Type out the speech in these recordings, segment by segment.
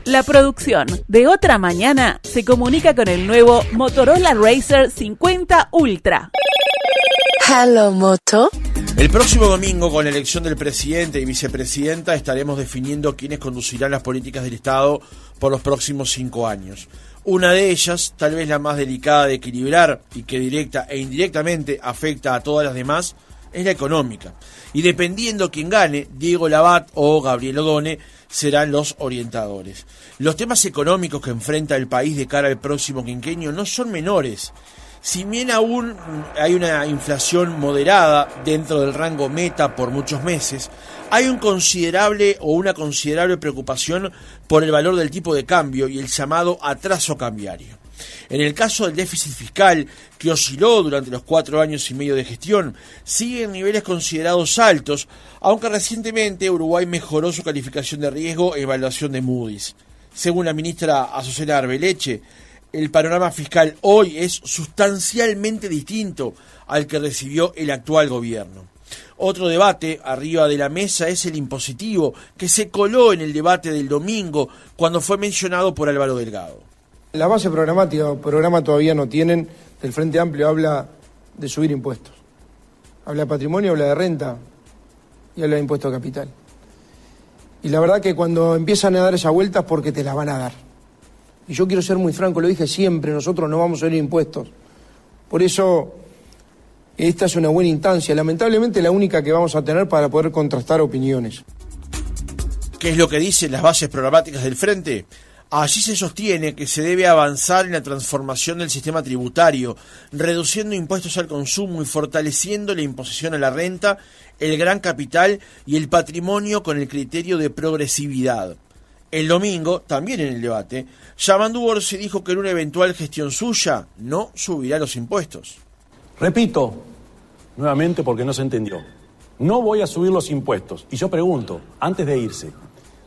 La producción de Otra Mañana se comunica con el nuevo Motorola Razr 50 Ultra. Hello, Moto. El próximo domingo, con la elección del presidente y vicepresidenta, estaremos definiendo quiénes conducirán las políticas del Estado por los próximos 5 años. Una de ellas, tal vez la más delicada de equilibrar y que directa e indirectamente afecta a todas las demás, es la económica. Y dependiendo quién gane, Diego Labat o Gabriel Odone, serán los orientadores. Los temas económicos que enfrenta el país de cara al próximo quinquenio no son menores. Si bien aún hay una inflación moderada dentro del rango meta por muchos meses, hay una considerable preocupación por el valor del tipo de cambio y el llamado atraso cambiario. En el caso del déficit fiscal, que osciló durante los 4 años y medio de gestión, sigue en niveles considerados altos, aunque recientemente Uruguay mejoró su calificación de riesgo e evaluación de Moody's. Según la ministra Azucena Arbeleche, el panorama fiscal hoy es sustancialmente distinto al que recibió el actual gobierno. Otro debate arriba de la mesa es el impositivo, que se coló en el debate del domingo cuando fue mencionado por Álvaro Delgado. La base programática o programa todavía no tienen. El Frente Amplio habla de subir impuestos. Habla de patrimonio, habla de renta y habla de impuesto a capital. Y la verdad que cuando empiezan a dar esa vuelta es porque te la van a dar. Y yo quiero ser muy franco, lo dije siempre, nosotros no vamos a subir impuestos. Por eso, esta es una buena instancia, lamentablemente la única que vamos a tener para poder contrastar opiniones. ¿Qué es lo que dicen las bases programáticas del Frente? Allí se sostiene que se debe avanzar en la transformación del sistema tributario, reduciendo impuestos al consumo y fortaleciendo la imposición a la renta, el gran capital y el patrimonio con el criterio de progresividad. El domingo, también en el debate, Yamandú Orsi dijo que en una eventual gestión suya no subirá los impuestos. Repito, nuevamente porque no se entendió, no voy a subir los impuestos. Y yo pregunto, antes de irse,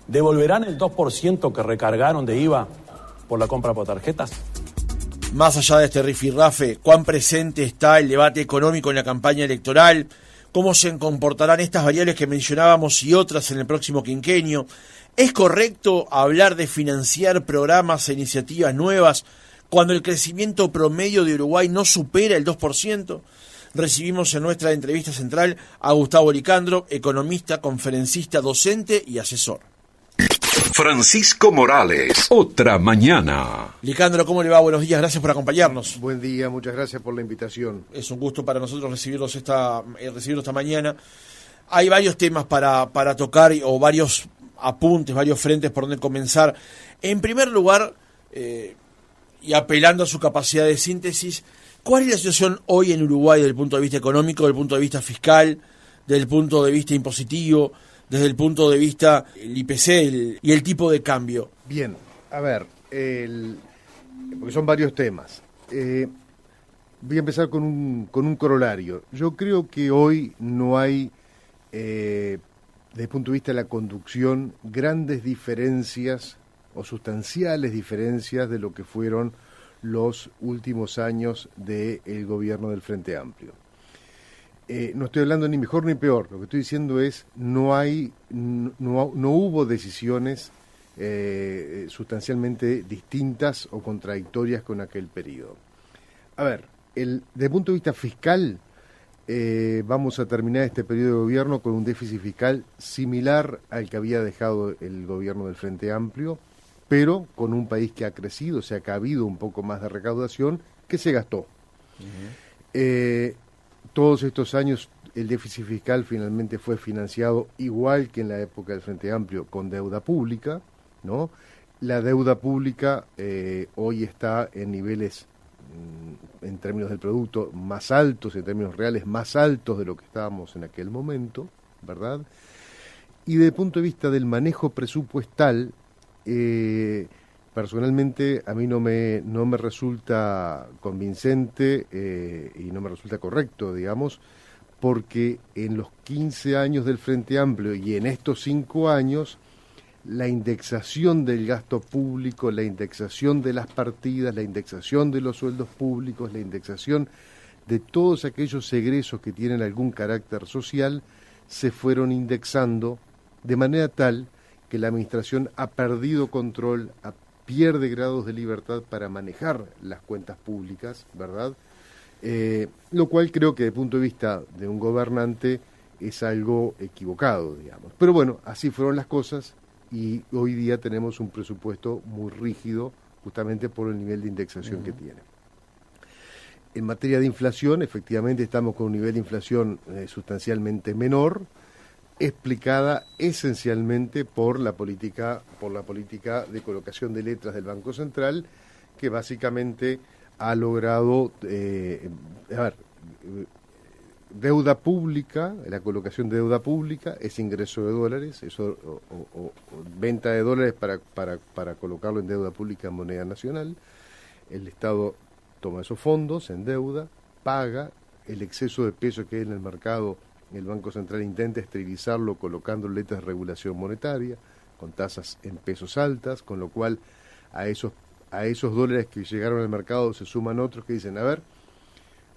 ¿devolverán el 2% que recargaron de IVA por la compra por tarjetas? Más allá de este rifirrafe, ¿cuán presente está el debate económico en la campaña electoral? ¿Cómo se comportarán estas variables que mencionábamos y otras en el próximo quinquenio? ¿Es correcto hablar de financiar programas e iniciativas nuevas cuando el crecimiento promedio de Uruguay no supera el 2%? Recibimos en nuestra entrevista central a Gustavo Licandro, economista, conferencista, docente y asesor. Francisco Morales, Otra Mañana. Licandro, ¿cómo le va? Buenos días, gracias por acompañarnos. Buen día, muchas gracias por la invitación. Es un gusto para nosotros recibirlo esta mañana. Hay varios temas para tocar o varios apuntes, varios frentes por donde comenzar. En primer lugar, y apelando a su capacidad de síntesis, ¿cuál es la situación hoy en Uruguay desde el punto de vista económico, desde el punto de vista fiscal, desde el punto de vista impositivo, desde el punto de vista el IPC y el tipo de cambio? Bien, a ver, porque son varios temas. Voy a empezar con un corolario. Yo creo que hoy no hay, desde el punto de vista de la conducción, grandes diferencias o sustanciales diferencias de lo que fueron los últimos años del gobierno del Frente Amplio. No estoy hablando ni mejor ni peor, lo que estoy diciendo es no hubo decisiones sustancialmente distintas o contradictorias con aquel periodo. A ver, desde el punto de vista fiscal, vamos a terminar este periodo de gobierno con un déficit fiscal similar al que había dejado el gobierno del Frente Amplio, pero con un país que ha crecido, o sea que ha habido un poco más de recaudación que se gastó. Todos estos años el déficit fiscal finalmente fue financiado igual que en la época del Frente Amplio, con deuda pública, ¿no? La deuda pública hoy está en niveles, en términos del producto, más altos, en términos reales más altos de lo que estábamos en aquel momento, ¿verdad? Y desde el punto de vista del manejo presupuestal, personalmente a mí no me resulta convincente y no me resulta correcto, digamos, porque en los 15 años del Frente Amplio y en estos 5 años, la indexación del gasto público, la indexación de las partidas, la indexación de los sueldos públicos, la indexación de todos aquellos egresos que tienen algún carácter social, se fueron indexando de manera tal que la administración ha perdido control, pierde grados de libertad para manejar las cuentas públicas, ¿verdad? Lo cual creo que desde el punto de vista de un gobernante es algo equivocado, digamos. Pero bueno, así fueron las cosas y hoy día tenemos un presupuesto muy rígido justamente por el nivel de indexación que tiene. En materia de inflación, efectivamente estamos con un nivel de inflación sustancialmente menor, explicada esencialmente por la política de colocación de letras del Banco Central, que básicamente ha logrado deuda pública, la colocación de deuda pública es ingreso de dólares, eso o venta de dólares para colocarlo en deuda pública en moneda nacional. El Estado toma esos fondos en deuda, paga el exceso de peso que hay en el mercado. El Banco Central intenta esterilizarlo colocando letras de regulación monetaria con tasas en pesos altas, con lo cual a esos dólares que llegaron al mercado se suman otros que dicen, a ver,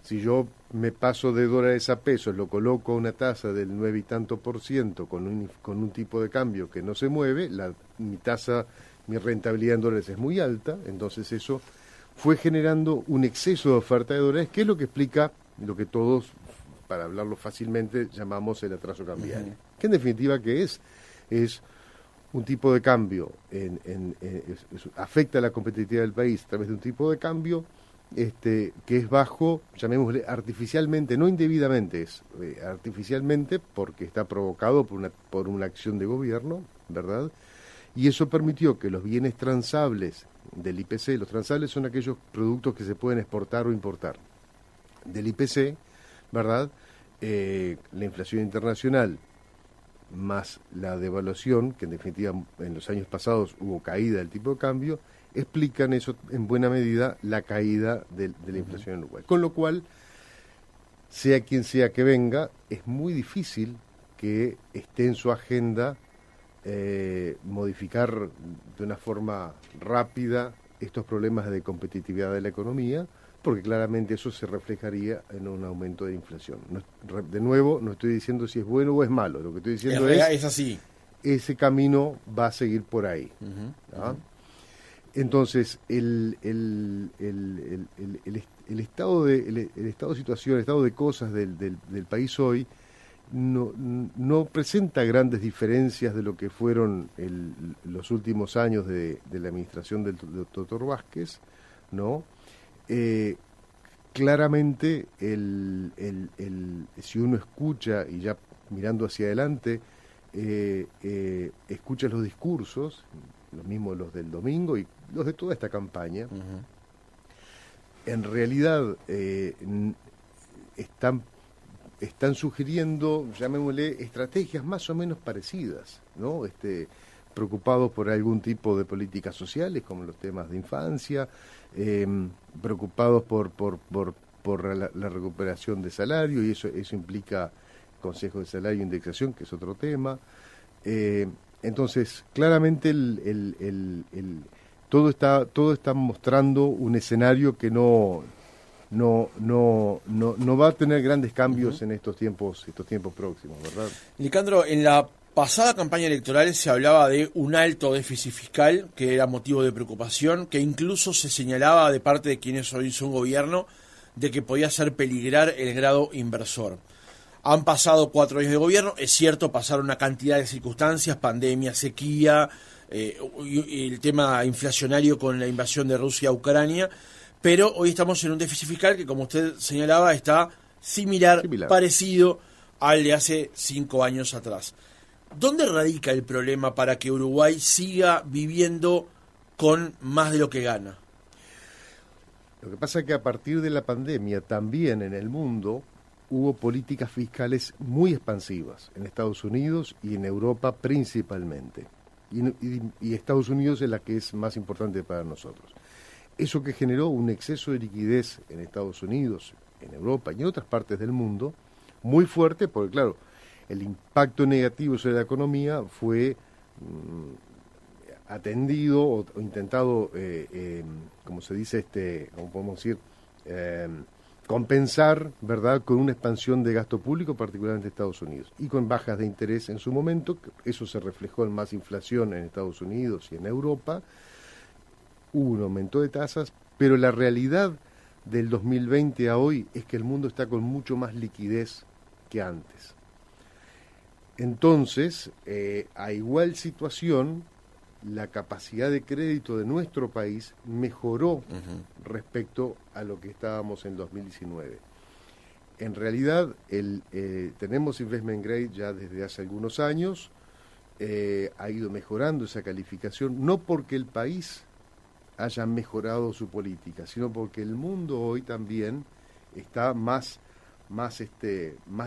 si yo me paso de dólares a pesos, lo coloco a una tasa del 9 y tanto % con un tipo de cambio que no se mueve, mi rentabilidad en dólares es muy alta, entonces eso fue generando un exceso de oferta de dólares, que es lo que explica lo que todos, para hablarlo fácilmente, llamamos el atraso cambiario. Que en definitiva, ¿qué es? Es un tipo de cambio, afecta a la competitividad del país a través de un tipo de cambio que es bajo, llamémosle artificialmente, no indebidamente, es artificialmente porque está provocado por una acción de gobierno, ¿verdad? Y eso permitió que los bienes transables del IPC, los transables son aquellos productos que se pueden exportar o importar, del IPC, ¿verdad? La inflación internacional más la devaluación, que en definitiva en los años pasados hubo caída del tipo de cambio, explican eso en buena medida la caída de la inflación en Uruguay. Con lo cual, sea quien sea que venga, es muy difícil que esté en su agenda modificar de una forma rápida estos problemas de competitividad de la economía, porque claramente eso se reflejaría en un aumento de inflación. De nuevo, no estoy diciendo si es bueno o es malo, lo que estoy diciendo es así. Ese camino va a seguir por ahí. Entonces, el estado de situación, el estado de cosas del país hoy no presenta grandes diferencias de lo que fueron los últimos años de la administración del doctor Vázquez, ¿no? Claramente, si uno escucha, y ya mirando hacia adelante, escucha los discursos, los mismos los del domingo y los de toda esta campaña, en realidad están sugiriendo, llamémosle, estrategias más o menos parecidas, ¿no? Preocupados por algún tipo de políticas sociales, como los temas de infancia, preocupados por la recuperación de salario, y eso implica consejo de salario e indexación, que es otro tema. Entonces, claramente todo está mostrando un escenario que no va a tener grandes cambios en estos tiempos próximos, ¿verdad? Nicandro, en la pasada campaña electoral se hablaba de un alto déficit fiscal que era motivo de preocupación, que incluso se señalaba de parte de quienes hoy son gobierno de que podía hacer peligrar el grado inversor. Han pasado 4 años de gobierno, es cierto, pasaron una cantidad de circunstancias, pandemia, sequía, y el tema inflacionario con la invasión de Rusia a Ucrania, pero hoy estamos en un déficit fiscal que, como usted señalaba, está similar. Parecido al de hace 5 años atrás. ¿Dónde radica el problema para que Uruguay siga viviendo con más de lo que gana? Lo que pasa es que a partir de la pandemia también en el mundo hubo políticas fiscales muy expansivas en Estados Unidos y en Europa principalmente. Y Estados Unidos es la que es más importante para nosotros. Eso que generó un exceso de liquidez en Estados Unidos, en Europa y en otras partes del mundo, muy fuerte, porque claro, el impacto negativo sobre la economía fue atendido o intentado, como se dice, como podemos decir, compensar, ¿verdad?, con una expansión de gasto público, particularmente en Estados Unidos, y con bajas de interés en su momento. Eso se reflejó en más inflación en Estados Unidos y en Europa. Hubo un aumento de tasas, pero la realidad del 2020 a hoy es que el mundo está con mucho más liquidez que antes. Entonces, a igual situación, la capacidad de crédito de nuestro país mejoró respecto a lo que estábamos en 2019. En realidad, tenemos investment grade ya desde hace algunos años, ha ido mejorando esa calificación, no porque el país haya mejorado su política, sino porque el mundo hoy también está más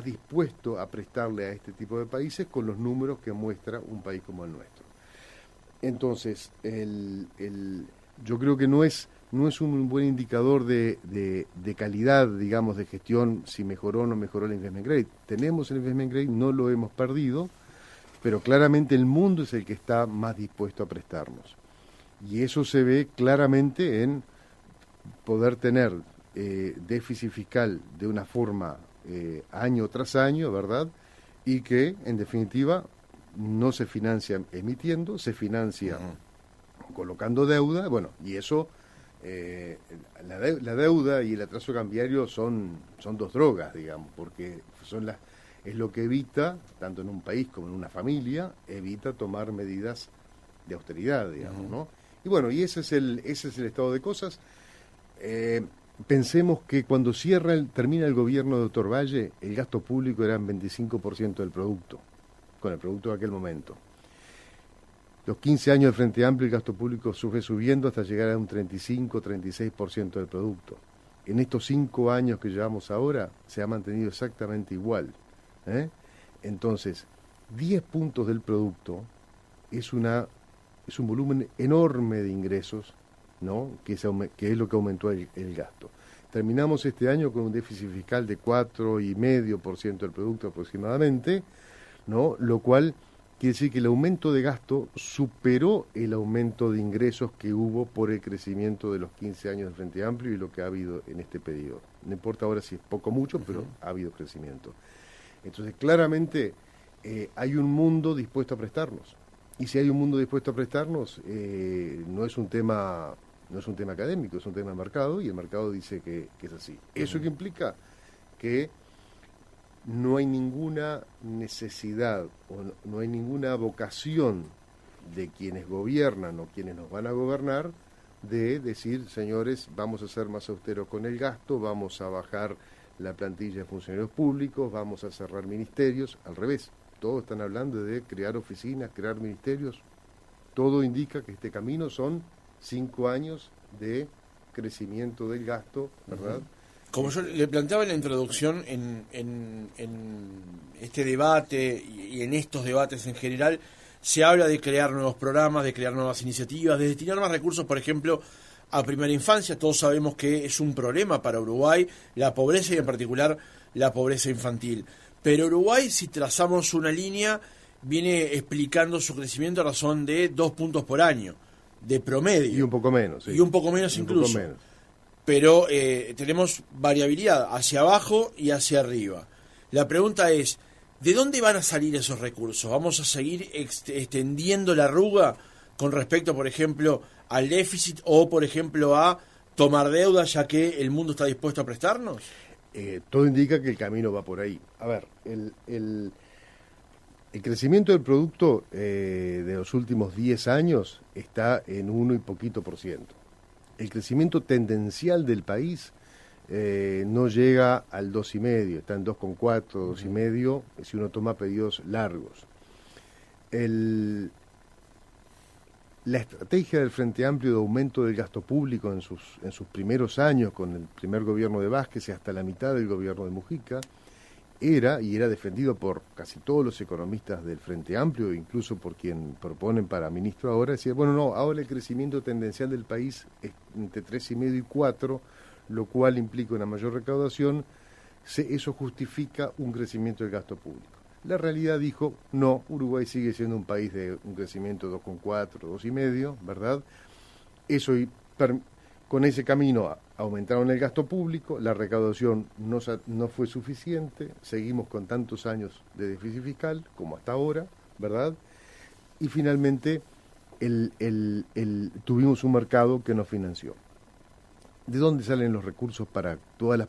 dispuesto a prestarle a este tipo de países con los números que muestra un país como el nuestro. Entonces, yo creo que no es un buen indicador de calidad, digamos, de gestión, si mejoró o no mejoró el investment grade. Tenemos el investment grade, no lo hemos perdido, pero claramente el mundo es el que está más dispuesto a prestarnos. Y eso se ve claramente en poder tener déficit fiscal de una forma año tras año, ¿verdad? Y que, en definitiva, no se financia emitiendo, se financia colocando deuda, bueno, y eso, la deuda y el atraso cambiario son dos drogas, digamos, porque es lo que evita, tanto en un país como en una familia, evita tomar medidas de austeridad, digamos, ¿no? Y bueno, y ese es el estado de cosas. Pensemos que cuando termina el gobierno de Doctor Valle, el gasto público era en 25% del producto, con el producto de aquel momento. Los 15 años de Frente Amplio, el gasto público fue subiendo hasta llegar a un 35-36% del producto. En estos 5 años que llevamos ahora, se ha mantenido exactamente igual. Entonces, 10 puntos del producto es un volumen enorme de ingresos, ¿no?, que es lo que aumentó el gasto. Terminamos este año con un déficit fiscal de 4,5% del producto aproximadamente, ¿no?, lo cual quiere decir que el aumento de gasto superó el aumento de ingresos que hubo por el crecimiento de los 15 años del Frente Amplio y lo que ha habido en este periodo. No importa ahora si es poco o mucho, pero ha habido crecimiento. Entonces, claramente, hay un mundo dispuesto a prestarnos. Y si hay un mundo dispuesto a prestarnos, no es un tema académico, es un tema de mercado, y el mercado dice que es así. ¿Eso qué implica? Que no hay ninguna necesidad o no hay ninguna vocación de quienes gobiernan o quienes nos van a gobernar de decir, señores, vamos a ser más austeros con el gasto, vamos a bajar la plantilla de funcionarios públicos, vamos a cerrar ministerios. Al revés, todos están hablando de crear oficinas, crear ministerios. Todo indica que este camino son 5 años de crecimiento del gasto, ¿verdad? Como yo le planteaba en la introducción, en este debate y en estos debates en general, se habla de crear nuevos programas, de crear nuevas iniciativas, de destinar más recursos, por ejemplo, a primera infancia. Todos sabemos que es un problema para Uruguay la pobreza y en particular la pobreza infantil. Pero Uruguay, si trazamos una línea, viene explicando su crecimiento a razón de 2 puntos por año, de promedio. Y un poco menos, sí. Y un poco menos incluso. Un poco menos. Pero tenemos variabilidad hacia abajo y hacia arriba. La pregunta es, ¿de dónde van a salir esos recursos? ¿Vamos a seguir extendiendo la arruga con respecto, por ejemplo, al déficit o, por ejemplo, a tomar deuda ya que el mundo está dispuesto a prestarnos? Todo indica que el camino va por ahí. A ver, el crecimiento del producto de los últimos 10 años está en 1 y poquito por ciento. El crecimiento tendencial del país no llega al 2,5, está en 2,4, 2,5, si uno toma periodos largos. La estrategia del Frente Amplio de aumento del gasto público en sus primeros años, con el primer gobierno de Vázquez y hasta la mitad del gobierno de Mujica, era defendido por casi todos los economistas del Frente Amplio, incluso por quien proponen para ministro ahora, decía, bueno, no, ahora el crecimiento tendencial del país es entre 3,5 y 4, lo cual implica una mayor recaudación, eso justifica un crecimiento del gasto público. La realidad dijo, no, Uruguay sigue siendo un país de un crecimiento de 2,4, 2,5, ¿verdad? Eso Con ese camino aumentaron el gasto público, la recaudación no fue suficiente, seguimos con tantos años de déficit fiscal como hasta ahora, ¿verdad? Y finalmente tuvimos un mercado que nos financió. ¿De dónde salen los recursos para todas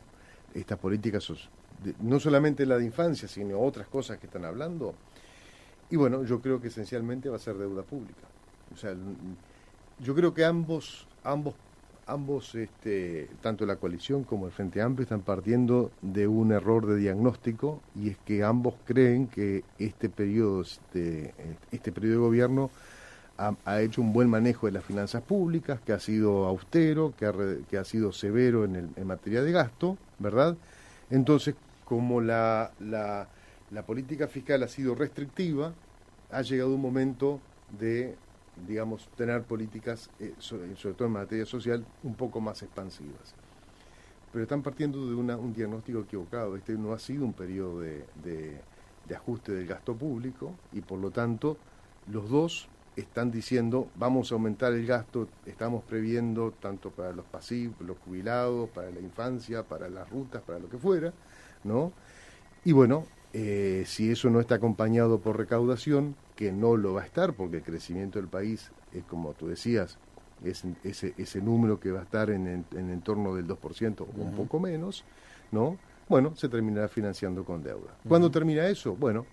estas políticas, no solamente la de infancia, sino otras cosas que están hablando? Y bueno, yo creo que esencialmente va a ser deuda pública. O sea, yo creo que ambos, tanto la coalición como el Frente Amplio, están partiendo de un error de diagnóstico, y es que ambos creen que este periodo de gobierno ha hecho un buen manejo de las finanzas públicas, que ha sido austero, que ha sido severo en materia de gasto, ¿verdad? Entonces, como la política fiscal ha sido restrictiva, ha llegado un momento de, digamos, tener políticas, sobre todo en materia social, un poco más expansivas. Pero están partiendo de un diagnóstico equivocado. Este no ha sido un periodo de ajuste del gasto público, y por lo tanto los dos están diciendo vamos a aumentar el gasto, estamos previendo tanto para los pasivos, los jubilados, para la infancia, para las rutas, para lo que fuera, ¿no? Y bueno, si eso no está acompañado por recaudación, que no lo va a estar, porque el crecimiento del país es, como tú decías, es ese número que va a estar en torno del 2% o un poco menos, ¿no? Bueno, se terminará financiando con deuda. ¿Cuándo termina eso? Bueno,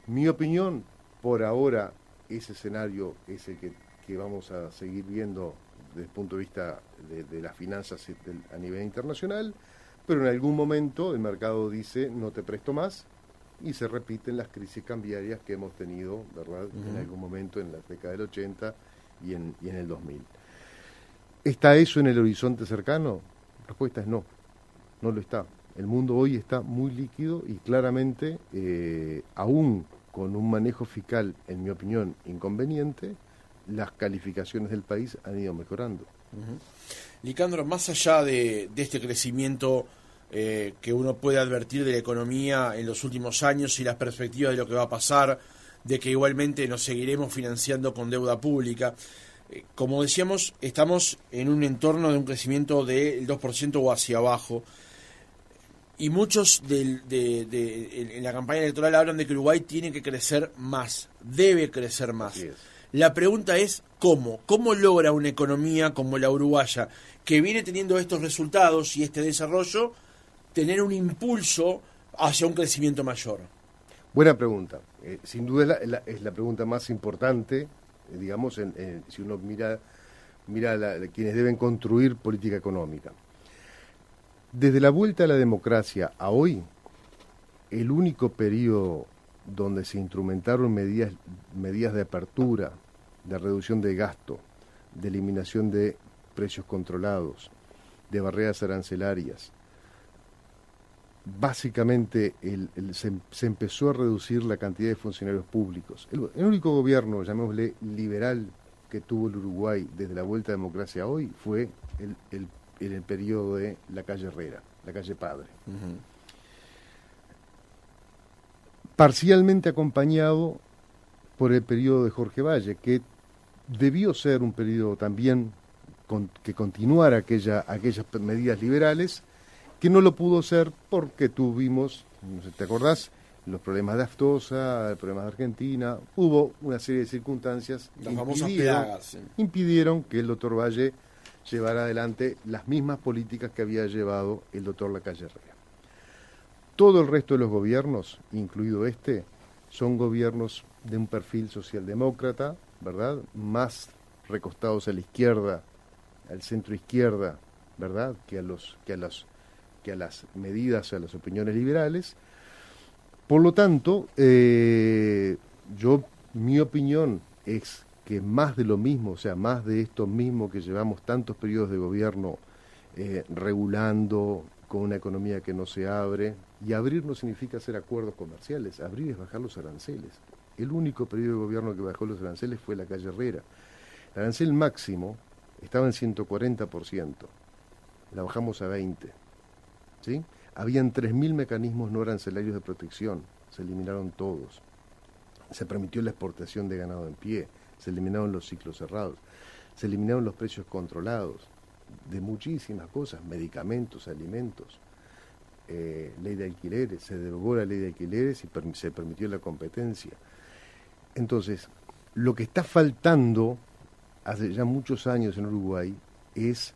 mi opinión, por ahora, ese escenario es el que vamos a seguir viendo desde el punto de vista de las finanzas a nivel internacional, pero en algún momento el mercado dice no te presto más, y se repiten las crisis cambiarias que hemos tenido, ¿verdad?, en algún momento en la década del 80 y en el 2000. ¿Está eso en el horizonte cercano? La respuesta es no, no lo está. El mundo hoy está muy líquido, y claramente, aún con un manejo fiscal, en mi opinión, inconveniente, las calificaciones del país han ido mejorando. Licandro, más allá de este crecimiento que uno puede advertir de la economía en los últimos años y las perspectivas de lo que va a pasar, de que igualmente nos seguiremos financiando con deuda pública, como decíamos, estamos en un entorno de un crecimiento del 2% o hacia abajo. Y muchos en la campaña electoral hablan de que Uruguay tiene que crecer más, debe crecer más. La pregunta es ¿cómo? ¿Cómo logra una economía como la uruguaya, que viene teniendo estos resultados y este desarrollo, tener un impulso hacia un crecimiento mayor? Buena pregunta. Sin duda es la pregunta más importante, digamos, si uno mira quienes deben construir política económica. Desde la vuelta a la democracia a hoy, el único periodo donde se instrumentaron medidas de apertura, de reducción de gasto, de eliminación de precios controlados, de barreras arancelarias, básicamente se empezó a reducir la cantidad de funcionarios públicos. El único gobierno, llamémosle liberal, que tuvo el Uruguay desde la vuelta a la democracia a hoy fue en el periodo de la calle Herrera, la calle Padre. Parcialmente acompañado por el periodo de Jorge Valle, que debió ser un periodo también que continuara aquellas medidas liberales, que no lo pudo ser porque tuvimos, no sé, ¿te acordás? Los problemas de Aftosa, problemas de Argentina, hubo una serie de circunstancias que impidieron que el doctor Valle llevar adelante las mismas políticas que había llevado el doctor Lacalle Herrera. Todo el resto de los gobiernos, incluido este, son gobiernos de un perfil socialdemócrata, ¿verdad?, más recostados a la izquierda, al centro izquierda, ¿verdad?, que a las medidas, a las opiniones liberales. Por lo tanto, mi opinión es que más de lo mismo, o sea, más de esto mismo que llevamos tantos periodos de gobierno regulando con una economía que no se abre, y abrir no significa hacer acuerdos comerciales, abrir es bajar los aranceles. El único periodo de gobierno que bajó los aranceles fue la calle Herrera. El arancel máximo estaba en 140%, la bajamos a 20%, ¿sí? Habían 3.000 mecanismos no arancelarios de protección, se eliminaron todos. Se permitió la exportación de ganado en pie, se eliminaron los ciclos cerrados, se eliminaron los precios controlados. de muchísimas cosas, medicamentos, alimentos, ley de alquileres, se derogó la ley de alquileres y se permitió la competencia. Entonces, lo que está faltando hace ya muchos años en Uruguay es,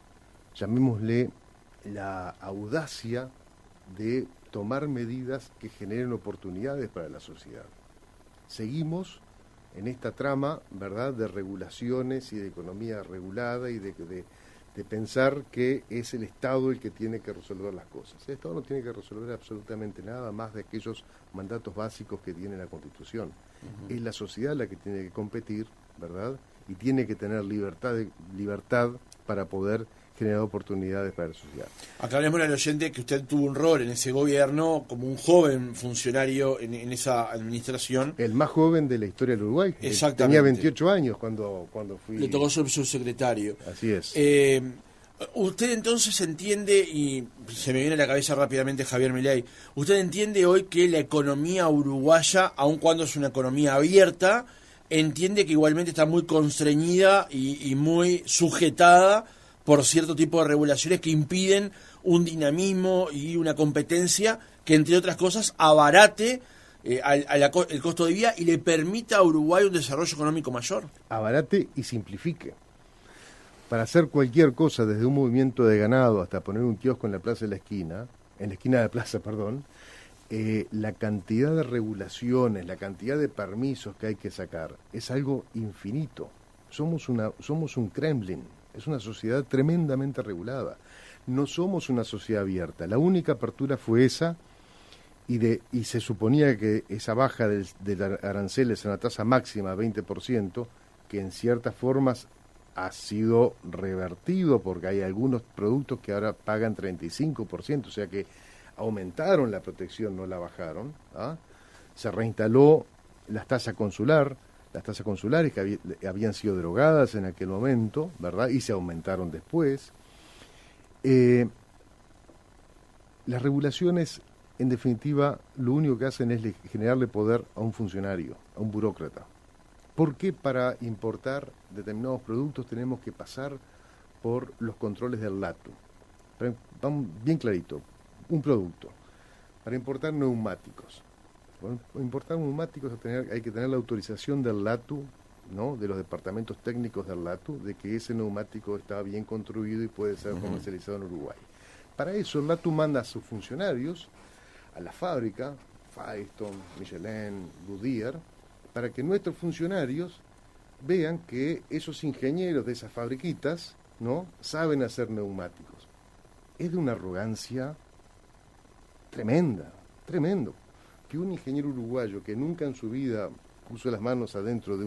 llamémosle, la audacia de tomar medidas que generen oportunidades para la sociedad. Seguimos en esta trama, ¿verdad?, de regulaciones y de economía regulada y de pensar que es el Estado el que tiene que resolver las cosas. El Estado no tiene que resolver absolutamente nada más de aquellos mandatos básicos que tiene la Constitución. Es la sociedad la que tiene que competir, ¿verdad?, y tiene que tener libertad para poder generar oportunidades para la sociedad. Aclaremos al oyente que usted tuvo un rol en ese gobierno como un joven funcionario en esa administración. El más joven de la historia del Uruguay. Exactamente. Tenía 28 años cuando fui. Le tocó ser subsecretario. Así es. Usted entonces entiende, y se me viene a la cabeza rápidamente Javier Milei, usted entiende hoy que la economía uruguaya, aun cuando es una economía abierta, entiende que igualmente está muy constreñida y muy sujetada por cierto tipo de regulaciones que impiden un dinamismo y una competencia que, entre otras cosas, abarate el costo de vida y le permita a Uruguay un desarrollo económico mayor. Abarate y simplifique. Para hacer cualquier cosa, desde un movimiento de ganado hasta poner un kiosco en la plaza de la esquina, en la esquina de la plaza, perdón, la cantidad de regulaciones, la cantidad de permisos que hay que sacar es algo infinito. Somos un Kremlin. Es una sociedad tremendamente regulada. No somos una sociedad abierta. La única apertura fue esa, y se suponía que esa baja de aranceles en la tasa máxima, 20%, que en ciertas formas ha sido revertido, porque hay algunos productos que ahora pagan 35%, o sea que aumentaron la protección, no la bajaron. Se reinstaló las tasas consulares que habían sido derogadas en aquel momento, ¿verdad? Y se aumentaron después. Las regulaciones, en definitiva, lo único que hacen es generarle poder a un funcionario, a un burócrata. ¿Por qué para importar determinados productos tenemos que pasar por los controles del LATU? Vamos bien clarito, un producto. Para importar neumáticos. Bueno, importar neumáticos hay que tener la autorización del LATU, ¿no?, de los departamentos técnicos del LATU, de que ese neumático está bien construido y puede ser comercializado en Uruguay. Para eso el LATU manda a sus funcionarios a la fábrica, Firestone, Michelin, Goodyear, para que nuestros funcionarios vean que esos ingenieros de esas fabriquitas, ¿no?, saben hacer neumáticos. Es de una arrogancia tremendo. Que un ingeniero uruguayo que nunca en su vida puso las manos adentro de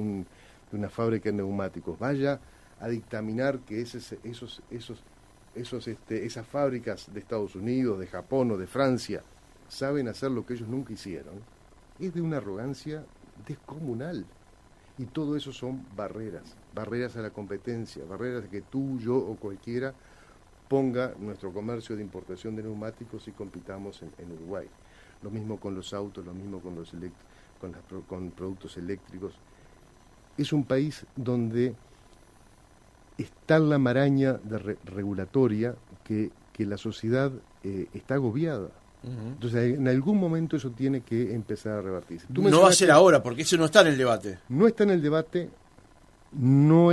una fábrica de neumáticos vaya a dictaminar que esas fábricas de Estados Unidos, de Japón o de Francia saben hacer lo que ellos nunca hicieron, es de una arrogancia descomunal. Y todo eso son barreras a la competencia, barreras de que tú, yo o cualquiera ponga nuestro comercio de importación de neumáticos y compitamos en Uruguay. Lo mismo con los autos, lo mismo con productos eléctricos. Es un país donde está la maraña regulatoria que la sociedad está agobiada. Entonces, en algún momento eso tiene que empezar a revertirse. No va a ser ahora, porque eso no está en el debate. No está en el debate, no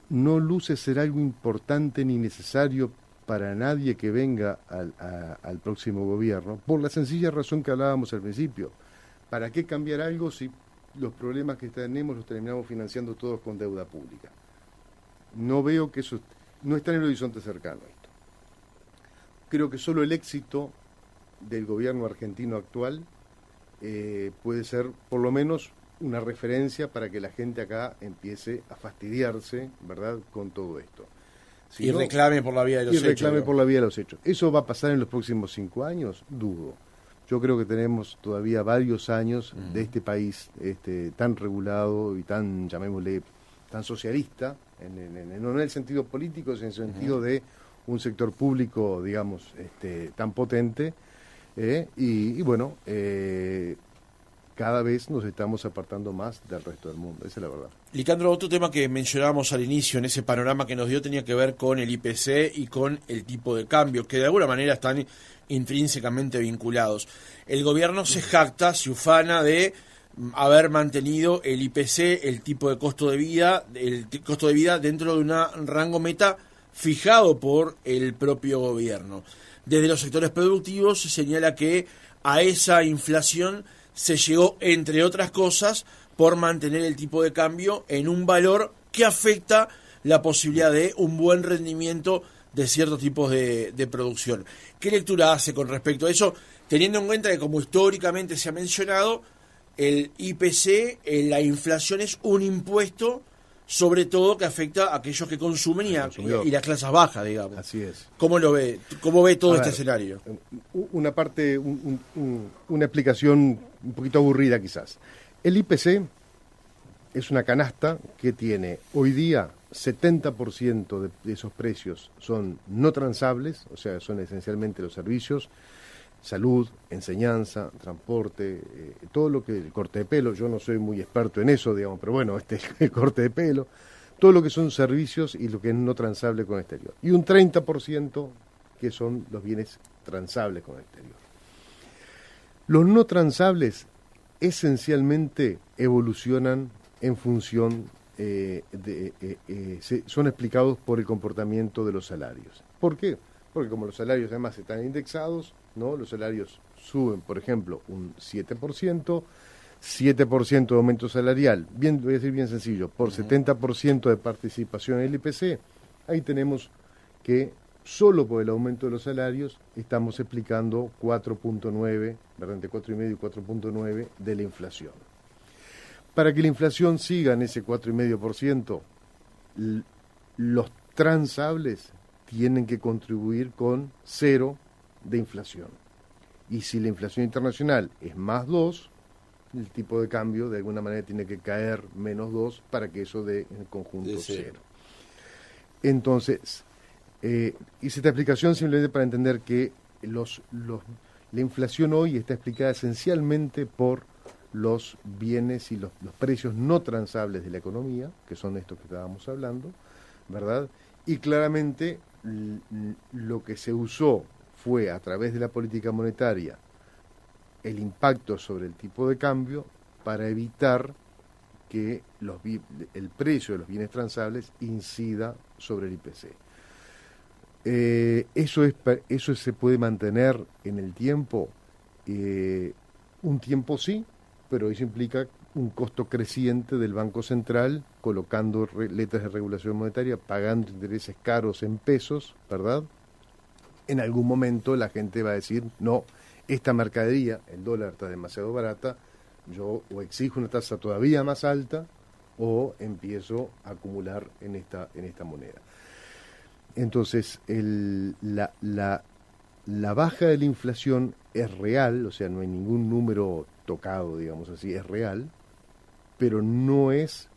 luce ser algo importante ni necesario para nadie que venga al próximo gobierno, por la sencilla razón que hablábamos al principio. ¿Para qué cambiar algo si los problemas que tenemos los terminamos financiando todos con deuda pública? No veo que eso no está en el horizonte cercano esto. Creo que solo el éxito del gobierno argentino actual puede ser por lo menos una referencia para que la gente acá empiece a fastidiarse, ¿verdad?, con todo esto. Y reclame por la vía de los hechos. ¿Eso va a pasar en los próximos 5 años? Dudo. Yo creo que tenemos todavía varios años de este país tan regulado y tan, llamémosle, tan socialista, no en el sentido político, sino en el sentido de un sector público, digamos, tan potente. Y bueno, cada vez nos estamos apartando más del resto del mundo, esa es la verdad. Licandro, otro tema que mencionábamos al inicio en ese panorama que nos dio tenía que ver con el IPC y con el tipo de cambio, que de alguna manera están intrínsecamente vinculados. El gobierno se jacta, se ufana de haber mantenido el IPC, el tipo de costo de vida, dentro de un rango meta fijado por el propio gobierno. Desde los sectores productivos se señala que a esa inflación se llegó, entre otras cosas, por mantener el tipo de cambio en un valor que afecta la posibilidad de un buen rendimiento de ciertos tipos de producción. ¿Qué lectura hace con respecto a eso, teniendo en cuenta que, como históricamente se ha mencionado, el IPC, la inflación es un impuesto, sobre todo que afecta a aquellos que consumen y las clases bajas, digamos? Así es. ¿Cómo lo ve? ¿Cómo ve todo este escenario? Una parte, una explicación un poquito aburrida quizás. El IPC es una canasta que tiene hoy día 70% de esos precios son no transables, o sea, son esencialmente los servicios, salud, enseñanza, transporte, todo lo que, el corte de pelo, yo no soy muy experto en eso, digamos, pero bueno, el corte de pelo, todo lo que son servicios y lo que es no transable con el exterior. Y un 30% que son los bienes transables con el exterior. Los no transables esencialmente evolucionan en función, son explicados por el comportamiento de los salarios. ¿Por qué? Porque como los salarios además están indexados, ¿no? Los salarios suben, por ejemplo, un 7%, 7% de aumento salarial, bien, voy a decir bien sencillo, por 70% de participación en el IPC, ahí tenemos que solo por el aumento de los salarios estamos explicando 4.9, ¿verdad? Entre 4,5 y 4.9 de la inflación. Para que la inflación siga en ese 4,5%, los transables tienen que contribuir con 0 de inflación. Y si la inflación internacional es más 2, el tipo de cambio de alguna manera tiene que caer menos 2 para que eso dé en el conjunto 0. Entonces, hice esta explicación simplemente para entender que la inflación hoy está explicada esencialmente por los bienes y los precios no transables de la economía, que son estos que estábamos hablando, ¿verdad? Y claramente lo que se usó fue, a través de la política monetaria, el impacto sobre el tipo de cambio para evitar que el precio de los bienes transables incida sobre el IPC. Eso se puede mantener en el tiempo, un tiempo sí, pero eso implica un costo creciente del Banco Central, colocando letras de regulación monetaria, pagando intereses caros en pesos, ¿verdad? En algún momento la gente va a decir, no, esta mercadería, el dólar está demasiado barata, yo o exijo una tasa todavía más alta o empiezo a acumular en esta moneda. Entonces, la baja de la inflación es real, o sea, no hay ningún número tocado, digamos así, es real, pero no es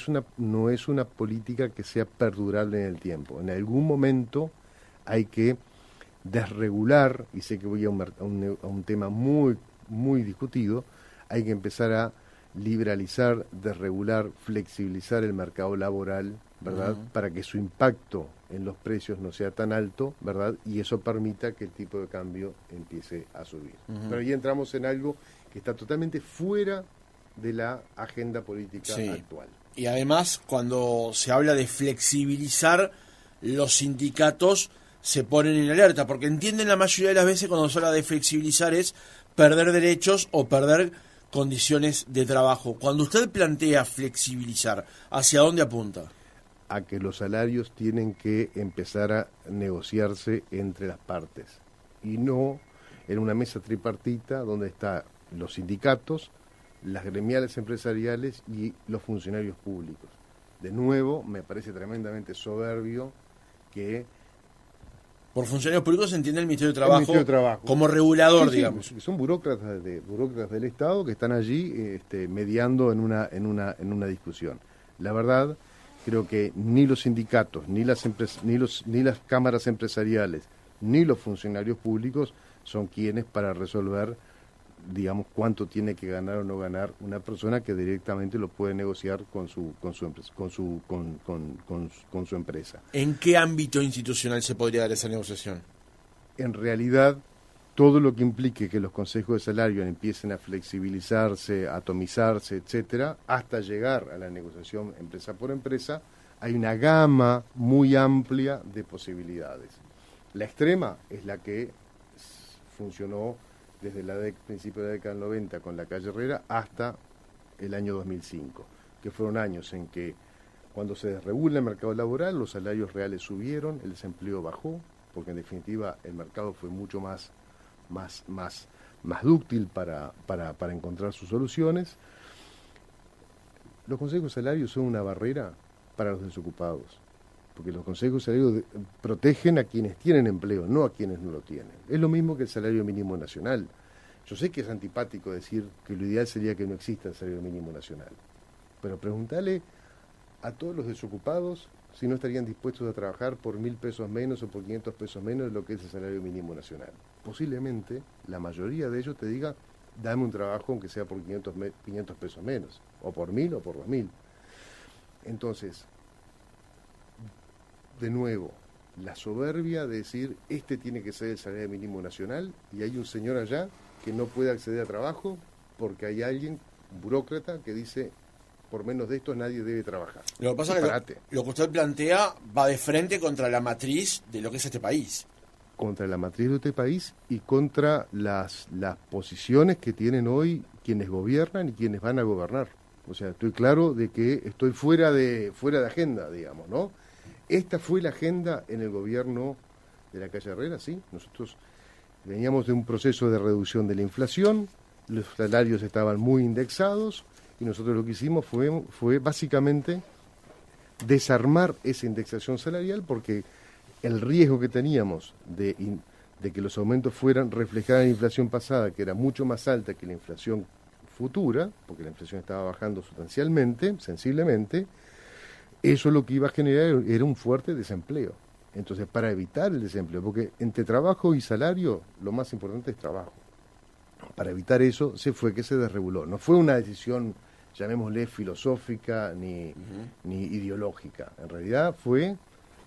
una política que sea perdurable en el tiempo. En algún momento hay que desregular, y sé que voy a un tema muy, muy discutido, hay que empezar a liberalizar, desregular, flexibilizar el mercado laboral, ¿verdad? Para que su impacto en los precios no sea tan alto, ¿verdad? Y eso permita que el tipo de cambio empiece a subir. Pero ahí entramos en algo que está totalmente fuera de la agenda política actual. Y además, cuando se habla de flexibilizar, los sindicatos se ponen en alerta, porque entienden la mayoría de las veces cuando se habla de flexibilizar es perder derechos o perder condiciones de trabajo. Cuando usted plantea flexibilizar, ¿hacia dónde apunta? A que los salarios tienen que empezar a negociarse entre las partes y no en una mesa tripartita donde están los sindicatos, las gremiales empresariales y los funcionarios públicos. De nuevo, me parece tremendamente soberbio que... Por funcionarios públicos se entiende el Ministerio de Trabajo, como Sí, regulador, digamos. Son burócratas del Estado que están allí mediando en una discusión. La verdad, creo que ni los sindicatos, ni las cámaras empresariales, ni los funcionarios públicos son quienes para resolver digamos, cuánto tiene que ganar o no ganar una persona que directamente lo puede negociar con su empresa. ¿En qué ámbito institucional se podría dar esa negociación? En realidad, todo lo que implique que los consejos de salario empiecen a flexibilizarse, a atomizarse, etcétera, hasta llegar a la negociación empresa por empresa, hay una gama muy amplia de posibilidades. La extrema es la que funcionó desde principio de la década del 90 con la calle Herrera hasta el año 2005, que fueron años en que cuando se desregula el mercado laboral, los salarios reales subieron, el desempleo bajó, porque en definitiva el mercado fue mucho más dúctil para encontrar sus soluciones. Los consejos de salario son una barrera para los desocupados, porque los consejos de salario protegen a quienes tienen empleo, no a quienes no lo tienen. Es lo mismo que el salario mínimo nacional. Yo sé que es antipático decir que lo ideal sería que no exista el salario mínimo nacional, pero preguntale a todos los desocupados si no estarían dispuestos a trabajar por 1.000 pesos menos o por 500 pesos menos de lo que es el salario mínimo nacional. Posiblemente la mayoría de ellos te diga, dame un trabajo aunque sea por 500 pesos menos, o por 1.000 o por 2.000. Entonces, de nuevo, la soberbia de decir, este tiene que ser el salario mínimo nacional, y hay un señor allá que no puede acceder a trabajo porque hay alguien, un burócrata, que dice, por menos de esto nadie debe trabajar. Lo que pasa es que lo que usted plantea va de frente contra la matriz de lo que es este país. Contra la matriz de este país y contra las posiciones que tienen hoy quienes gobiernan y quienes van a gobernar. O sea, estoy claro de que estoy fuera de agenda, digamos, ¿no? Esta fue la agenda en el gobierno de la calle Herrera, sí. Nosotros veníamos de un proceso de reducción de la inflación, los salarios estaban muy indexados, y nosotros lo que hicimos fue básicamente desarmar esa indexación salarial, porque el riesgo que teníamos de que los aumentos fueran reflejados en la inflación pasada, que era mucho más alta que la inflación futura, porque la inflación estaba bajando sustancialmente, sensiblemente, eso lo que iba a generar era un fuerte desempleo. Entonces, para evitar el desempleo, porque entre trabajo y salario, lo más importante es trabajo. Para evitar eso, fue que se desreguló. No fue una decisión, llamémosle, filosófica ni ideológica. En realidad fue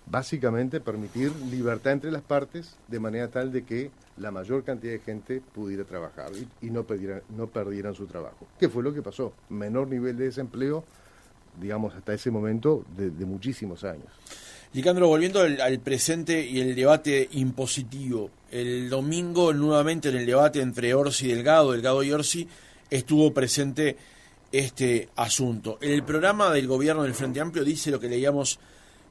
básicamente permitir libertad entre las partes, de manera tal de que la mayor cantidad de gente pudiera trabajar y no perdieran su trabajo. ¿Qué fue lo que pasó? Menor nivel de desempleo, digamos, hasta ese momento de muchísimos años. Licandro, volviendo al presente y el debate impositivo, el domingo nuevamente en el debate entre Orsi y Delgado y Orsi, estuvo presente este asunto. El programa del gobierno del Frente Amplio dice lo que leíamos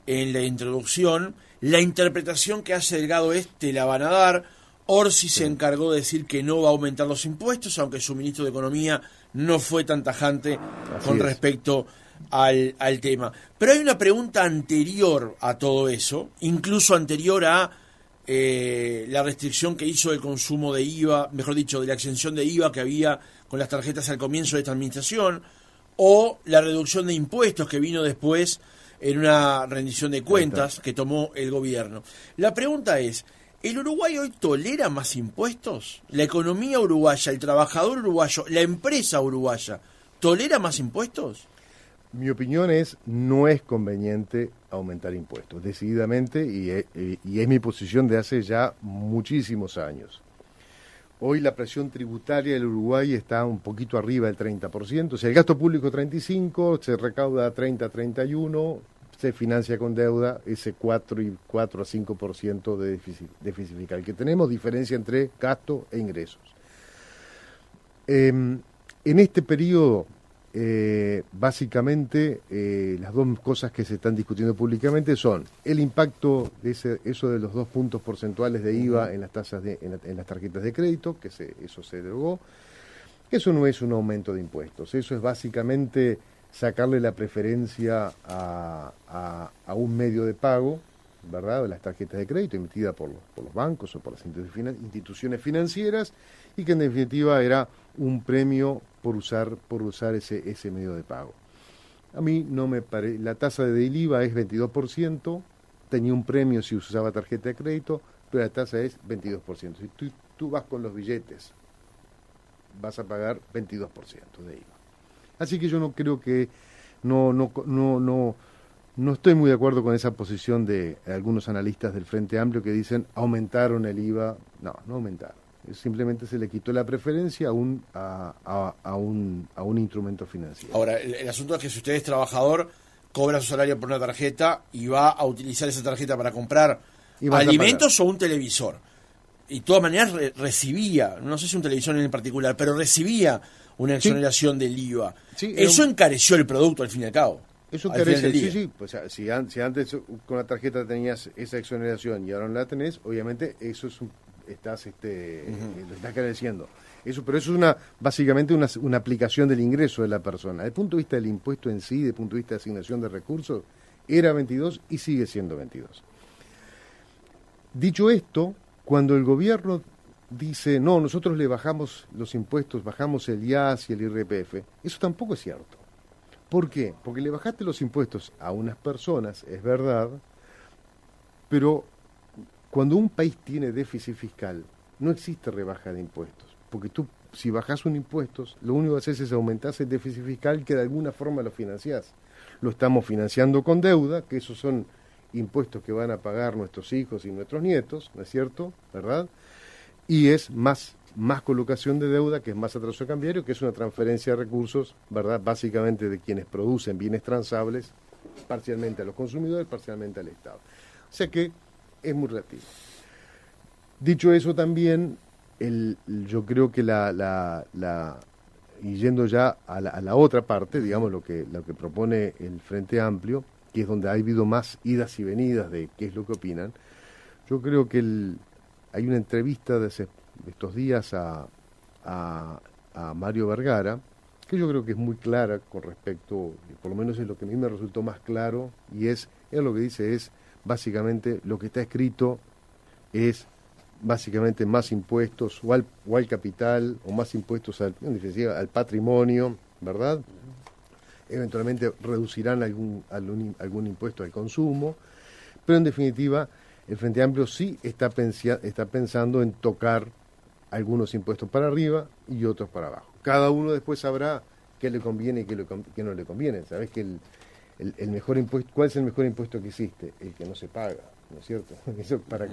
en la introducción, la interpretación que hace Delgado es, te la van a dar. Orsi se encargó de decir que no va a aumentar los impuestos, aunque su ministro de Economía no fue tan tajante con respecto al tema. Pero hay una pregunta anterior a todo eso, incluso anterior a la restricción que hizo del consumo de IVA, mejor dicho, de la exención de IVA que había con las tarjetas al comienzo de esta administración, o la reducción de impuestos que vino después en una rendición de cuentas que tomó el gobierno. La pregunta es, ¿el Uruguay hoy tolera más impuestos? ¿La economía uruguaya, el trabajador uruguayo, la empresa uruguaya, tolera más impuestos? Mi opinión es, no es conveniente aumentar impuestos, decididamente, y es mi posición de hace ya muchísimos años. Hoy la presión tributaria del Uruguay está un poquito arriba del 30%, o sea, el gasto público 35%, se recauda 30-31%, se financia con deuda ese 4 a 5% de déficit fiscal que tenemos, diferencia entre gasto e ingresos. En este periodo, básicamente, las dos cosas que se están discutiendo públicamente son el impacto de eso de los 2 puntos porcentuales de IVA en las tasas en las tarjetas de crédito, que eso se derogó. Eso no es un aumento de impuestos, eso es básicamente sacarle la preferencia a un medio de pago, ¿verdad?, de las tarjetas de crédito emitidas por los bancos o por las instituciones financieras, y que en definitiva era un premio por usar ese medio de pago. A mí no me parece, la tasa del IVA es 22%, tenía un premio si usaba tarjeta de crédito, pero la tasa es 22%. Si tú vas con los billetes vas a pagar 22% de IVA. Así que yo no creo que, no estoy muy de acuerdo con esa posición de algunos analistas del Frente Amplio que dicen aumentaron el IVA. No aumentaron. Simplemente se le quitó la preferencia a un instrumento financiero. Ahora, el asunto es que si usted es trabajador, cobra su salario por una tarjeta y va a utilizar esa tarjeta para comprar alimentos o un televisor. Y de todas maneras recibía, no sé si un televisor en particular, pero recibía una exoneración del IVA. Sí, eso encareció el producto al fin y al cabo. Eso encarece, sí. Pues, si antes con la tarjeta tenías esa exoneración y ahora no la tenés, obviamente eso es lo estás encareciendo. Pero eso es básicamente una aplicación del ingreso de la persona. Desde el punto de vista del impuesto en sí, desde el punto de vista de asignación de recursos, era 22 y sigue siendo 22. Dicho esto, cuando el gobierno dice, no, nosotros le bajamos los impuestos, bajamos el IAS y el IRPF, eso tampoco es cierto. ¿Por qué? Porque le bajaste los impuestos a unas personas, es verdad, pero cuando un país tiene déficit fiscal, no existe rebaja de impuestos. Porque tú, si bajás un impuesto, lo único que haces es aumentar ese déficit fiscal que de alguna forma lo financiás. Lo estamos financiando con deuda, que esos son impuestos que van a pagar nuestros hijos y nuestros nietos, ¿no es cierto? ¿Verdad? Y es más colocación de deuda, que es más atraso cambiario, que es una transferencia de recursos, ¿verdad? Básicamente de quienes producen bienes transables, parcialmente a los consumidores, parcialmente al Estado. O sea que es muy relativo. Dicho eso también, yo creo que y yendo ya a la otra parte, digamos, lo que propone el Frente Amplio, que es donde ha habido más idas y venidas de qué es lo que opinan, yo creo que hay una entrevista de estos días a Mario Vergara, que yo creo que es muy clara con respecto, por lo menos es lo que a mí me resultó más claro, y él lo que dice es, básicamente, lo que está escrito es básicamente más impuestos o al capital, o más impuestos al patrimonio, ¿verdad? Eventualmente reducirán algún impuesto al consumo, pero en definitiva el Frente Amplio sí está pensando en tocar algunos impuestos para arriba y otros para abajo. Cada uno después sabrá qué le conviene y qué no le conviene. Sabés que el mejor impuesto, ¿cuál es el mejor impuesto que existe? El que no se paga, ¿no es cierto? Eso para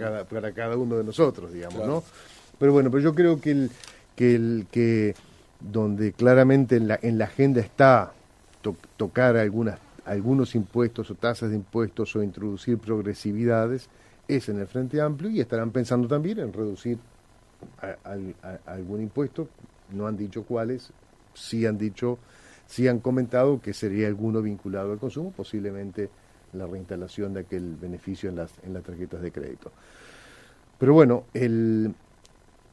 cada uno de nosotros, digamos, claro. ¿No? Pero bueno, yo creo que donde claramente en la agenda está tocar algunos impuestos o tasas de impuestos o introducir progresividades, es en el Frente Amplio, y estarán pensando también en reducir algún impuesto. No han dicho cuáles, sí han comentado que sería alguno vinculado al consumo, posiblemente la reinstalación de aquel beneficio en las tarjetas de crédito. Pero bueno,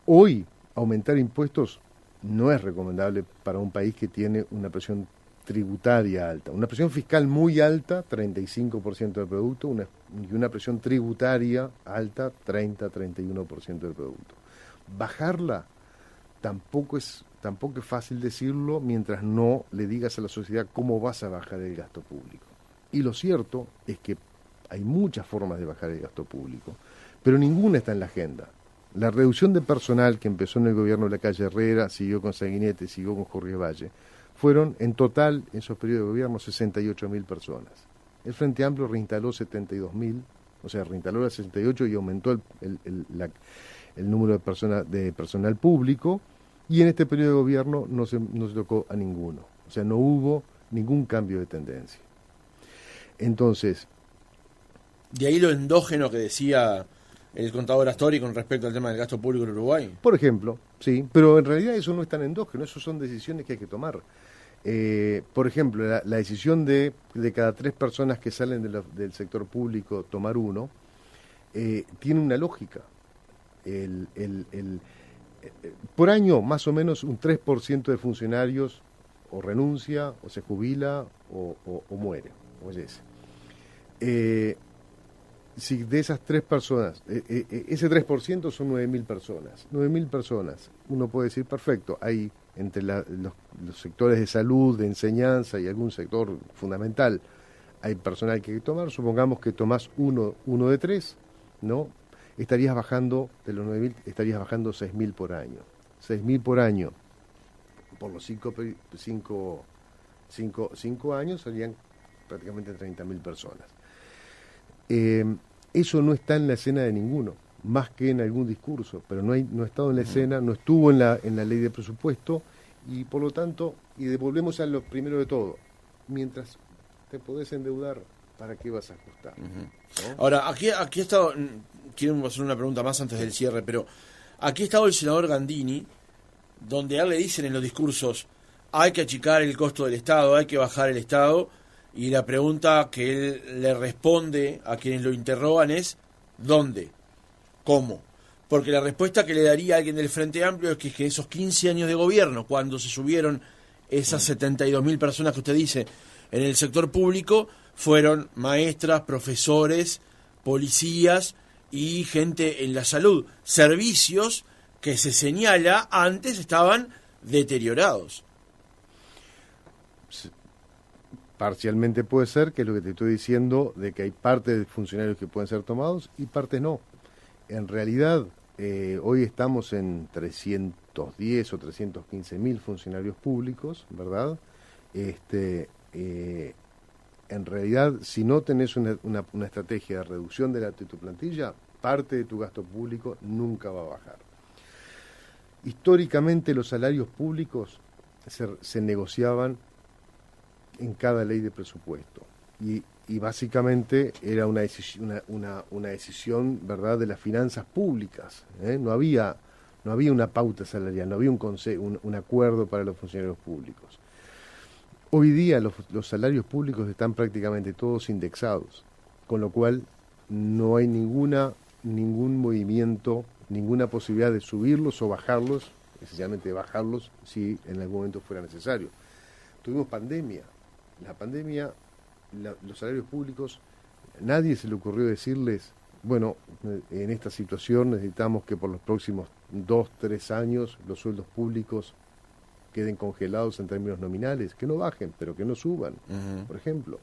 hoy aumentar impuestos no es recomendable para un país que tiene una presión tributaria alta, una presión fiscal muy alta, 35% del producto, y una presión tributaria alta, 30-31% del producto. Bajarla tampoco es fácil decirlo mientras no le digas a la sociedad cómo vas a bajar el gasto público. Y lo cierto es que hay muchas formas de bajar el gasto público, pero ninguna está en la agenda. La reducción de personal que empezó en el gobierno de la calle Herrera, siguió con Sanguinetti, siguió con Jorge Valle, fueron en total, en esos periodos de gobierno, 68.000 personas. El Frente Amplio reinstaló 72.000, o sea, reinstaló las 68 y aumentó el número de personal público, y en este periodo de gobierno no se tocó a ninguno. O sea, no hubo ningún cambio de tendencia. Entonces, de ahí lo endógeno que decía el contador Astori con respecto al tema del gasto público en Uruguay. Por ejemplo, sí, pero en realidad eso no es tan endógeno, eso son decisiones que hay que tomar. Por ejemplo, la decisión de cada 3 personas que salen del sector público tomar uno, tiene una lógica. Por año, más o menos un 3% de funcionarios o renuncia, o se jubila, o muere, o fallece. Si de esas 3 personas, ese 3% son 9.000 personas. 9.000 personas, uno puede decir, perfecto, hay entre los sectores de salud, de enseñanza y algún sector fundamental, hay personal que hay que tomar, supongamos que tomás uno de 3, ¿no? Estarías bajando, de los 9.000, estarías bajando 6.000 por año. 6.000 por año. por los 5 años serían prácticamente 30.000 personas. Eso no está en la escena de ninguno, más que en algún discurso, pero no ha estado en la escena, no estuvo en la ley de presupuesto, y por lo tanto, y devolvemos a lo primero de todo, mientras te podés endeudar, ¿para qué vas a ajustar? ¿No? Ahora, aquí ha estado, quiero hacer una pregunta más antes del cierre, pero aquí ha estado el senador Gandini, donde a él le dicen en los discursos, hay que achicar el costo del Estado, hay que bajar el Estado, y la pregunta que él le responde a quienes lo interrogan es, ¿dónde? ¿Cómo? Porque la respuesta que le daría a alguien del Frente Amplio es que esos 15 años de gobierno, cuando se subieron esas 72.000 personas que usted dice en el sector público, fueron maestras, profesores, policías y gente en la salud. Servicios que se señala antes estaban deteriorados. Parcialmente puede ser, que es lo que te estoy diciendo, de que hay parte de funcionarios que pueden ser tomados y partes no. En realidad, hoy estamos en 310 o 315.000 funcionarios públicos, ¿verdad? En realidad, si no tenés una estrategia de reducción de tu plantilla, parte de tu gasto público nunca va a bajar. Históricamente los salarios públicos se negociaban en cada ley de presupuesto y básicamente era una decisión, ¿verdad?, de las finanzas públicas, ¿eh? No había una pauta salarial, no había un acuerdo para los funcionarios públicos. Hoy día los salarios públicos están prácticamente todos indexados, con lo cual no hay ningún movimiento, ninguna posibilidad de subirlos o bajarlos, esencialmente bajarlos si en algún momento fuera necesario. Tuvimos pandemia. La pandemia, los salarios públicos, nadie se le ocurrió decirles, bueno, en esta situación necesitamos que por los próximos 2-3 años los sueldos públicos queden congelados en términos nominales, que no bajen, pero que no suban, por ejemplo.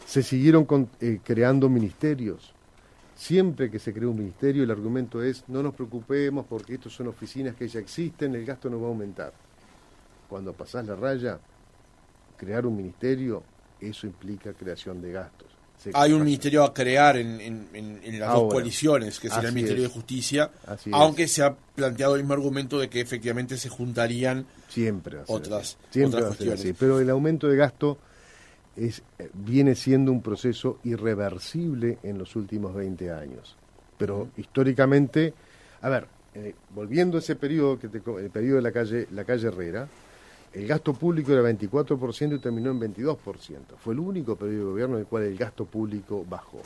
Se siguieron creando ministerios. Siempre que se crea un ministerio, el argumento es, no nos preocupemos porque estos son oficinas que ya existen, el gasto no va a aumentar. Cuando pasás la raya, crear un ministerio, eso implica creación de gastos. Hay un ministerio a crear en las dos coaliciones, que será el Ministerio de Justicia, aunque se ha planteado el mismo argumento de que efectivamente se juntarían otras cuestiones. Pero el aumento de gasto viene siendo un proceso irreversible en los últimos 20 años. Pero históricamente, volviendo a ese periodo, el periodo de la calle Herrera, el gasto público era 24% y terminó en 22%. Fue el único periodo de gobierno en el cual el gasto público bajó.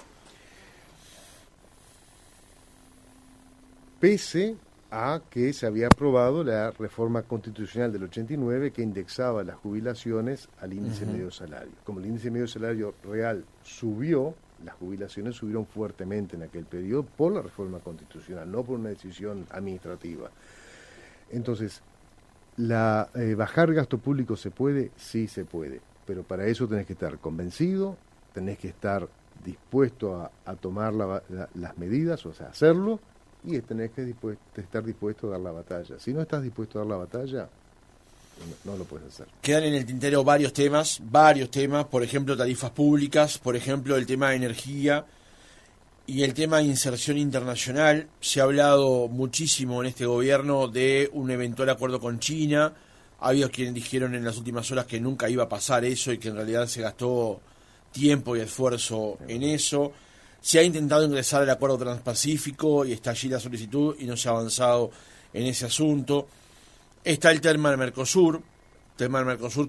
Pese a que se había aprobado la reforma constitucional del 89 que indexaba las jubilaciones al índice medio salario. Como el índice medio salario real subió, las jubilaciones subieron fuertemente en aquel periodo por la reforma constitucional, no por una decisión administrativa. Entonces, bajar gasto público ¿se puede? Sí se puede, pero para eso tenés que estar convencido, tenés que estar dispuesto a tomar las medidas, o sea, hacerlo, y tenés que estar dispuesto a dar la batalla. Si no estás dispuesto a dar la batalla, no lo puedes hacer. Quedan en el tintero varios temas, por ejemplo, tarifas públicas, por ejemplo, el tema de energía y el tema de inserción internacional. Se ha hablado muchísimo en este gobierno de un eventual acuerdo con China. Ha habido quienes dijeron en las últimas horas que nunca iba a pasar eso y que en realidad se gastó tiempo y esfuerzo en eso. Se ha intentado ingresar al acuerdo transpacífico y está allí la solicitud y no se ha avanzado en ese asunto. Está el tema del Mercosur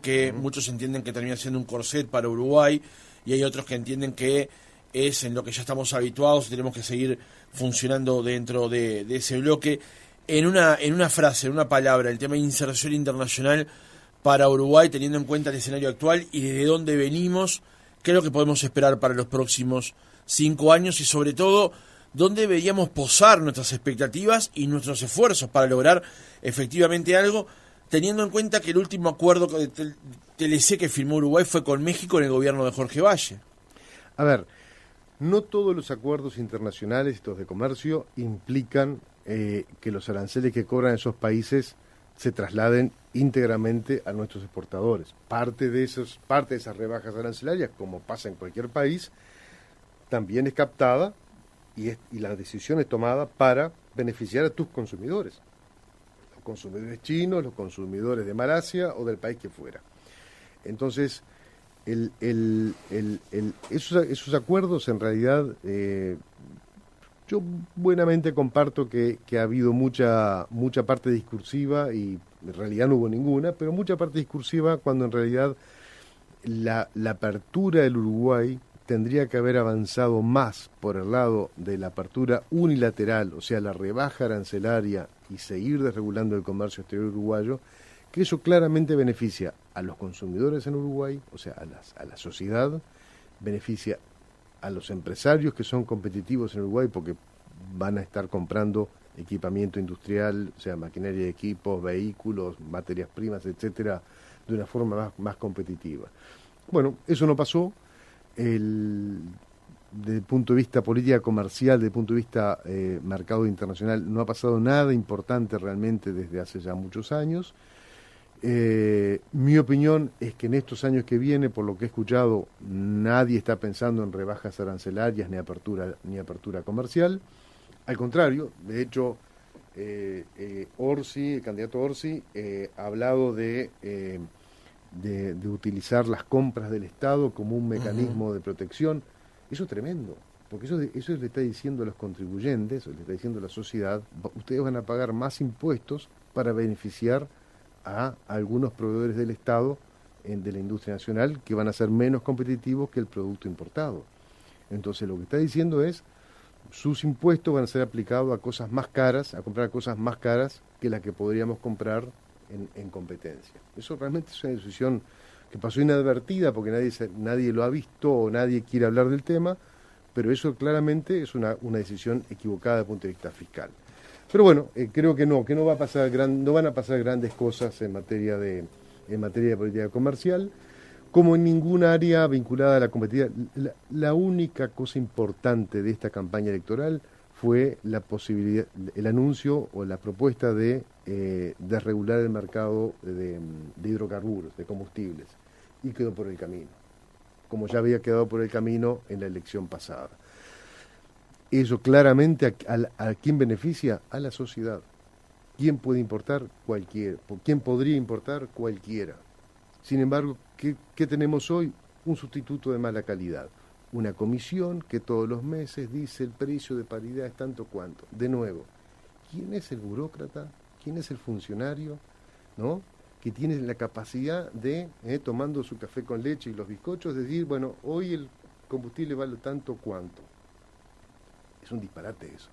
que muchos entienden que termina siendo un corset para Uruguay y hay otros que entienden que es en lo que ya estamos habituados y tenemos que seguir funcionando dentro de ese bloque. En una frase, en una palabra, el tema de inserción internacional para Uruguay, teniendo en cuenta el escenario actual y desde dónde venimos, qué es lo que podemos esperar para los próximos 5 años y sobre todo, dónde deberíamos posar nuestras expectativas y nuestros esfuerzos para lograr efectivamente algo, teniendo en cuenta que el último acuerdo de TLC que firmó Uruguay fue con México en el gobierno de Jorge Valle. A ver, no todos los acuerdos internacionales, estos de comercio, implican que los aranceles que cobran esos países se trasladen íntegramente a nuestros exportadores. Parte de esas rebajas arancelarias, como pasa en cualquier país, también es captada y la decisión es tomada para beneficiar a tus consumidores. Los consumidores chinos, los consumidores de Malasia o del país que fuera. Entonces, esos acuerdos en realidad, yo buenamente comparto que ha habido mucha parte discursiva y en realidad no hubo ninguna, pero mucha parte discursiva cuando en realidad la apertura del Uruguay tendría que haber avanzado más por el lado de la apertura unilateral, o sea, la rebaja arancelaria y seguir desregulando el comercio exterior uruguayo, que eso claramente beneficia a los consumidores en Uruguay, o sea, a la sociedad, beneficia a los empresarios que son competitivos en Uruguay porque van a estar comprando equipamiento industrial, o sea, maquinaria de equipos, vehículos, materias primas, etcétera, de una forma más competitiva. Bueno, eso no pasó. Desde el punto de vista política comercial, desde el punto de vista mercado internacional, no ha pasado nada importante realmente desde hace ya muchos años. Mi opinión es que en estos años que viene, por lo que he escuchado, nadie está pensando en rebajas arancelarias ni apertura comercial. Al contrario, de hecho, Orsi, el candidato Orsi, ha hablado de utilizar las compras del Estado como un mecanismo de protección. Eso es tremendo, porque eso le está diciendo a los contribuyentes, le está diciendo a la sociedad, ustedes van a pagar más impuestos para beneficiar a algunos proveedores del Estado de la industria nacional que van a ser menos competitivos que el producto importado. Entonces lo que está diciendo es, sus impuestos van a ser aplicados a cosas más caras, a comprar cosas más caras que las que podríamos comprar en competencia. Eso realmente es una decisión que pasó inadvertida porque nadie lo ha visto o nadie quiere hablar del tema, pero eso claramente es una decisión equivocada desde el punto de vista fiscal. Pero bueno, creo que no van a pasar grandes cosas en materia de política comercial, como en ningún área vinculada a la competitividad. La única cosa importante de esta campaña electoral fue la posibilidad, el anuncio o la propuesta de desregular el mercado de hidrocarburos, de combustibles, y quedó por el camino, como ya había quedado por el camino en la elección pasada. Eso claramente a quién beneficia, a la sociedad. ¿Quién puede importar? Cualquiera. ¿Quién podría importar? Cualquiera. Sin embargo, ¿qué tenemos hoy? Un sustituto de mala calidad. Una comisión que todos los meses dice el precio de paridad es tanto cuanto. De nuevo, ¿quién es el burócrata? ¿Quién es el funcionario? ¿No? Que tiene la capacidad de, tomando su café con leche y los bizcochos, decir, bueno, hoy el combustible vale tanto cuanto. Es un disparate eso.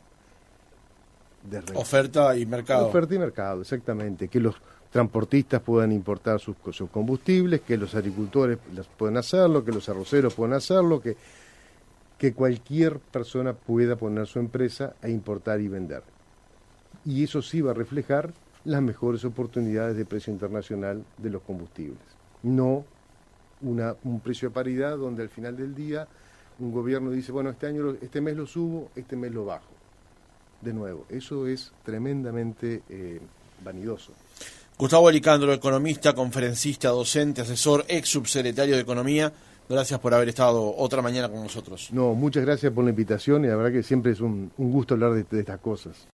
Oferta y mercado. Oferta y mercado, exactamente. Que los transportistas puedan importar sus combustibles, que los agricultores puedan hacerlo, que los arroceros puedan hacerlo, que cualquier persona pueda poner su empresa a importar y vender. Y eso sí va a reflejar las mejores oportunidades de precio internacional de los combustibles. No un precio de paridad donde al final del día un gobierno dice, bueno, este mes lo subo, este mes lo bajo. De nuevo, eso es tremendamente vanidoso. Gustavo Alicandro, economista, conferencista, docente, asesor, ex subsecretario de Economía, gracias por haber estado otra mañana con nosotros. No, muchas gracias por la invitación y la verdad que siempre es un gusto hablar de estas cosas.